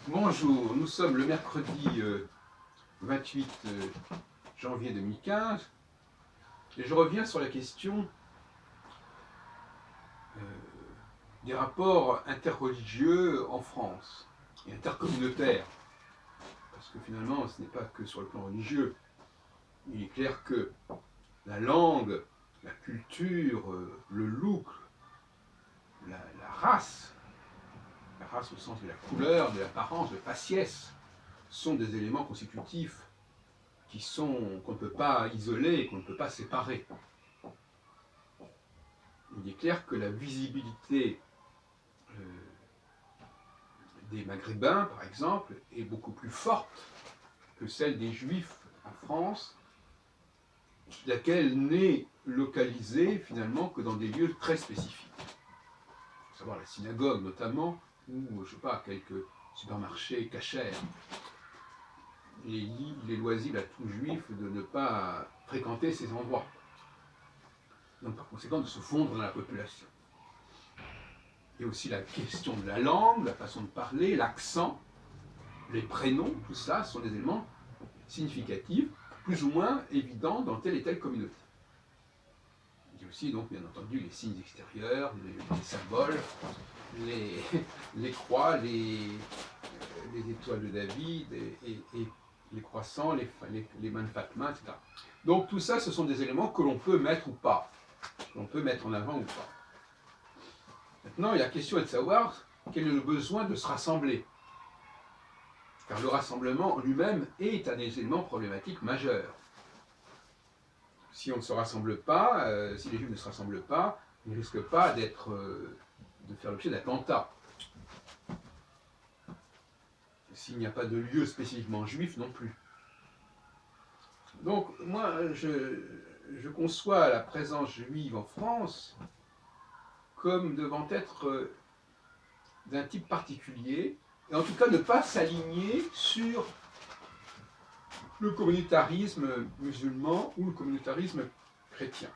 Bonjour, nous sommes le mercredi 28 janvier 2015 et je reviens sur la question euh, des rapports interreligieux en France et intercommunautaires. Parce que finalement, ce n'est pas que sur le plan religieux. Il est clair que la langue, la culture, le look, la race au sens de la couleur, de l'apparence, de faciès, sont des éléments constitutifs qu'on ne peut pas isoler et qu'on ne peut pas séparer. Il est clair que la visibilité des Maghrébins, par exemple, est beaucoup plus forte que celle des Juifs en France, laquelle n'est localisée finalement que dans des lieux très spécifiques. Il faut savoir la synagogue notamment, ou je sais pas, quelques supermarchés cachers. Il est loisible à tout juif de ne pas fréquenter ces endroits. Donc par conséquent de se fondre dans la population. Il y a aussi la question de la langue, la façon de parler, l'accent, les prénoms, tout ça sont des éléments significatifs, plus ou moins évidents dans telle et telle communauté. Il y a aussi donc bien entendu les signes extérieurs, les symboles, les croix, les étoiles de David et les croissants, les mains de Fatma, etc. Donc tout ça, ce sont des éléments que l'on peut mettre ou pas, que l'on peut mettre en avant ou pas. Maintenant, la question est de savoir quel est le besoin de se rassembler. Car le rassemblement lui-même est un élément problématique majeur. Si on ne se rassemble pas, si les Juifs ne se rassemblent pas, ils ne risquent pas de faire l'objet d'attentats. S'il n'y a pas de lieu spécifiquement juif non plus. Donc moi, je conçois la présence juive en France comme devant être d'un type particulier, et en tout cas ne pas s'aligner sur le communautarisme musulman ou le communautarisme chrétien.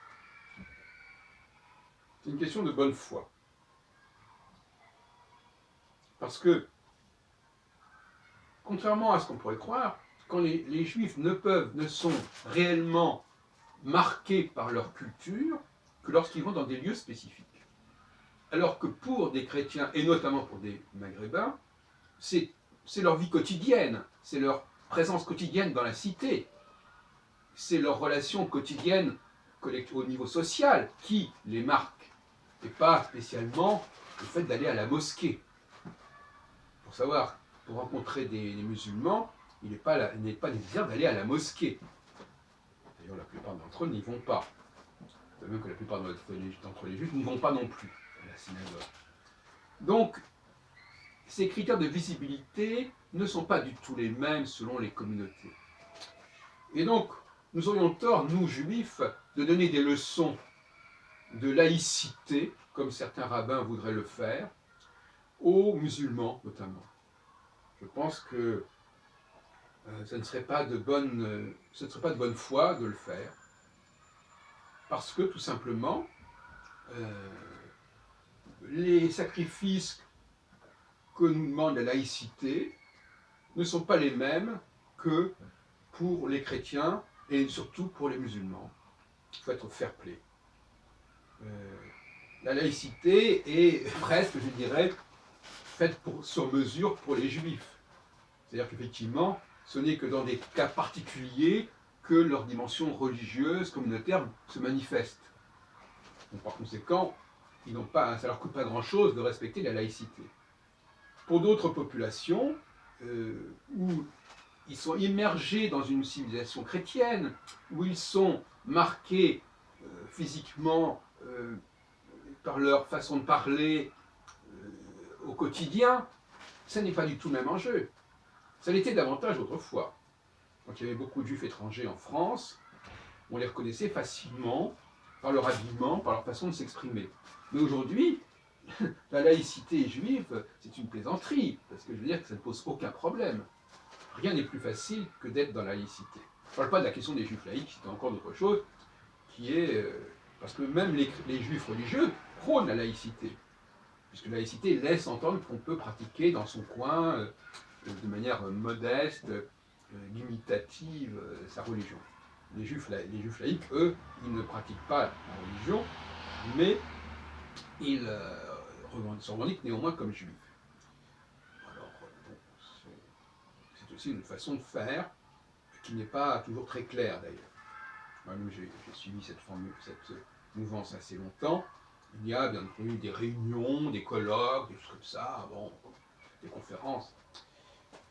C'est une question de bonne foi. Parce que, contrairement à ce qu'on pourrait croire, quand les Juifs ne sont réellement marqués par leur culture que lorsqu'ils vont dans des lieux spécifiques. Alors que pour des chrétiens, et notamment pour des Maghrébins, c'est leur vie quotidienne, c'est leur présence quotidienne dans la cité, c'est leur relation quotidienne au niveau social qui les marque, et pas spécialement le fait d'aller à la mosquée. Pour savoir, pour rencontrer des musulmans, il n'est pas nécessaire d'aller à la mosquée. D'ailleurs, la plupart d'entre eux n'y vont pas. De même que la plupart d'entre les Juifs n'y vont pas non plus à la synagogue. Donc, ces critères de visibilité ne sont pas du tout les mêmes selon les communautés. Et donc, nous aurions tort, nous juifs, de donner des leçons de laïcité, comme certains rabbins voudraient le faire, aux musulmans notamment. Je pense que ce ne serait pas de bonne foi de le faire, parce que tout simplement, les sacrifices que nous demande la laïcité ne sont pas les mêmes que pour les chrétiens et surtout pour les musulmans. Il faut être fair-play. La laïcité est presque, je dirais, faite sur mesure pour les juifs. C'est-à-dire qu'effectivement, ce n'est que dans des cas particuliers que leur dimension religieuse, communautaire se manifeste. Donc, par conséquent, ça ne leur coûte pas grand-chose de respecter la laïcité. Pour d'autres populations, où ils sont immergés dans une civilisation chrétienne, où ils sont marqués physiquement par leur façon de parler au quotidien, ça n'est pas du tout le même enjeu. Ça l'était davantage autrefois. Quand il y avait beaucoup de juifs étrangers en France, on les reconnaissait facilement par leur habillement, par leur façon de s'exprimer. Mais aujourd'hui, la laïcité juive, c'est une plaisanterie, parce que je veux dire que ça ne pose aucun problème. Rien n'est plus facile que d'être dans la laïcité. Je ne parle pas de la question des juifs laïcs, c'est encore autre chose, qui est... parce que même les juifs religieux prônent la laïcité, puisque la laïcité laisse entendre qu'on peut pratiquer dans son coin de manière modeste, limitative, sa religion. Les juifs laïcs, eux, ils ne pratiquent pas la religion, mais ils se revendiquent néanmoins comme juifs. Alors, bon, c'est aussi une façon de faire qui n'est pas toujours très claire d'ailleurs. Moi, j'ai suivi cette mouvance assez longtemps. Il y a bien entendu des réunions, des colloques, des choses comme ça, bon, des conférences.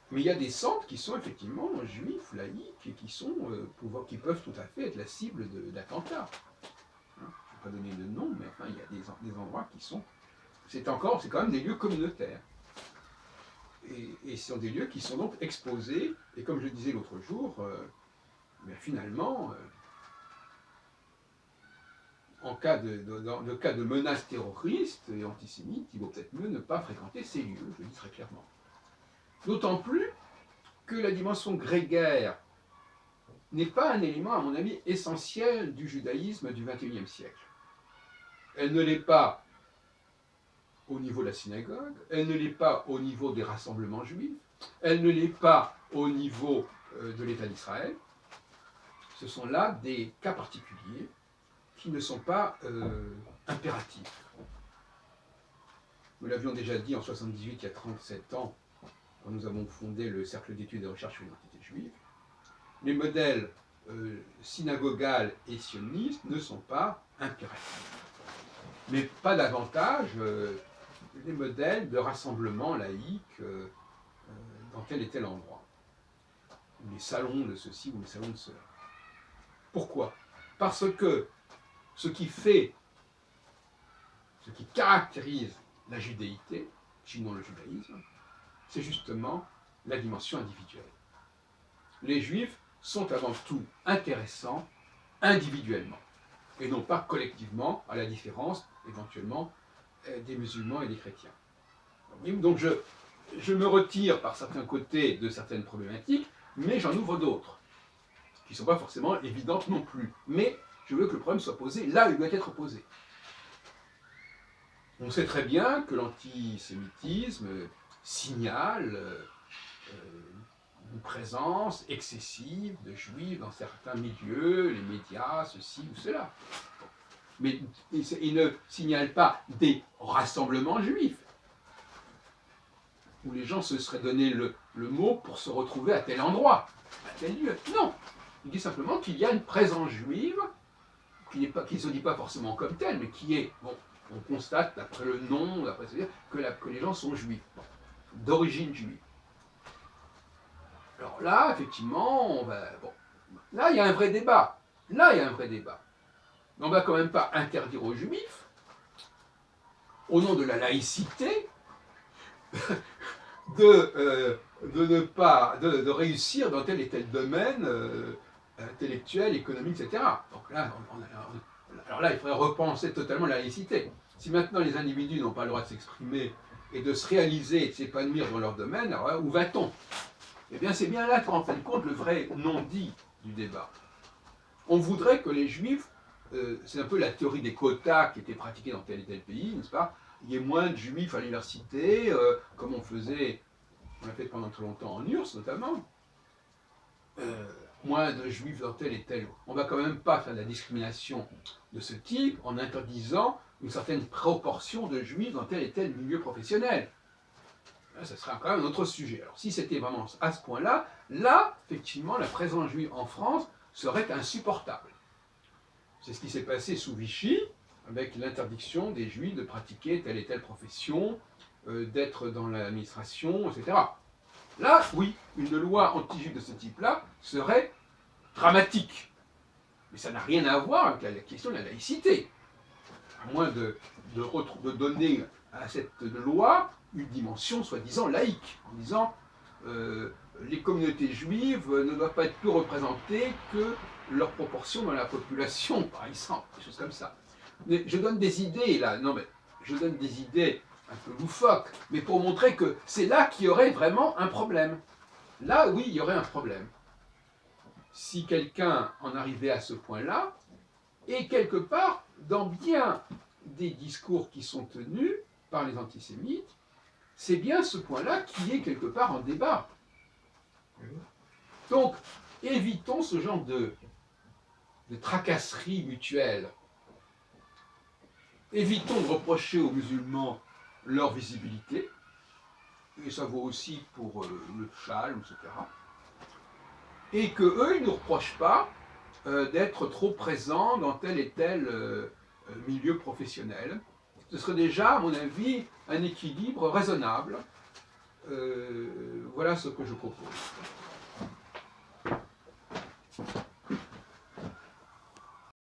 Mais il y a des centres qui sont effectivement juifs, laïcs, et qui peuvent tout à fait être la cible d'attentats. Je ne vais pas donner de nom, mais enfin, il y a des endroits qui sont... C'est quand même des lieux communautaires. Et ce sont des lieux qui sont donc exposés, et comme je disais l'autre jour, finalement, en cas de menaces terroristes et antisémites, il vaut peut-être mieux ne pas fréquenter ces lieux, je le dis très clairement. D'autant plus que la dimension grégaire n'est pas un élément, à mon avis, essentiel du judaïsme du XXIe siècle. Elle ne l'est pas au niveau de la synagogue, elle ne l'est pas au niveau des rassemblements juifs, elle ne l'est pas au niveau de l'État d'Israël. Ce sont là des cas particuliers qui ne sont pas impératifs. Nous l'avions déjà dit en 1978, il y a 37 ans, quand nous avons fondé le Cercle d'études et de recherche sur l'identité juive. Les modèles synagogal et sionistes ne sont pas impératifs. Mais pas davantage les modèles de rassemblement laïque dans tel et tel endroit. Ou les salons de ceci ou les salons de cela. Pourquoi? Parce que ce qui caractérise la judéité, sinon le judaïsme, c'est justement la dimension individuelle. Les juifs sont avant tout intéressants individuellement, et non pas collectivement, à la différence éventuellement des musulmans et des chrétiens. Donc je me retire par certains côtés de certaines problématiques, mais j'en ouvre d'autres, qui ne sont pas forcément évidentes non plus. Mais je veux que le problème soit posé là où il doit être posé. On sait très bien que l'antisémitisme signale une présence excessive de juifs dans certains milieux, les médias, ceci ou cela. Mais il ne signale pas des rassemblements juifs, où les gens se seraient donné le mot pour se retrouver à tel endroit, à tel lieu. Non, il dit simplement qu'il y a une présence juive, qui ne se dit pas forcément comme telle, mais qui est, bon, on constate, d'après le nom, que les gens sont juifs, d'origine juive. Alors là, effectivement, là, il y a un vrai débat. Mais on ne va quand même pas interdire aux juifs, au nom de la laïcité, de réussir dans tel et tel domaine intellectuel, économique, etc. Donc là, alors là, il faudrait repenser totalement la laïcité. Si maintenant les individus n'ont pas le droit de s'exprimer et de se réaliser et de s'épanouir dans leur domaine, alors là, où va-t-on? Eh bien, c'est bien là qu'en fin de compte, le vrai non-dit du débat. On voudrait que les juifs, c'est un peu la théorie des quotas qui était pratiquée dans tel et tel pays, n'est-ce pas? Il y ait moins de juifs à l'université, comme on l'a fait pendant très longtemps en URSS notamment, moins de juifs dans tel et tel. On ne va quand même pas faire de la discrimination de ce type en interdisant une certaine proportion de juifs dans tel et tel milieu professionnel. Là, ça serait quand même un autre sujet. Alors si c'était vraiment à ce point-là, là, effectivement, la présence juive en France serait insupportable. C'est ce qui s'est passé sous Vichy, avec l'interdiction des juifs de pratiquer telle et telle profession, d'être dans l'administration, etc. Là, oui, une loi anti-juive de ce type-là serait dramatique. Mais ça n'a rien à voir avec la question de la laïcité. À moins de donner à cette loi une dimension soi-disant laïque, en disant les communautés juives ne doivent pas être plus représentées que leur proportion dans la population, par exemple, des choses comme ça. Mais je donne des idées là, je donne des idées un peu loufoques, mais pour montrer que c'est là qu'il y aurait vraiment un problème. Là, oui, il y aurait un problème. Si quelqu'un en arrivait à ce point-là, et quelque part, dans bien des discours qui sont tenus par les antisémites, c'est bien ce point-là qui est quelque part en débat. Donc, évitons ce genre de tracasserie mutuelle. Évitons de reprocher aux musulmans leur visibilité, et ça vaut aussi pour le châle, etc. Et qu'eux, ils ne nous reprochent pas d'être trop présents dans tel et tel milieu professionnel. Ce serait déjà, à mon avis, un équilibre raisonnable. Voilà ce que je propose.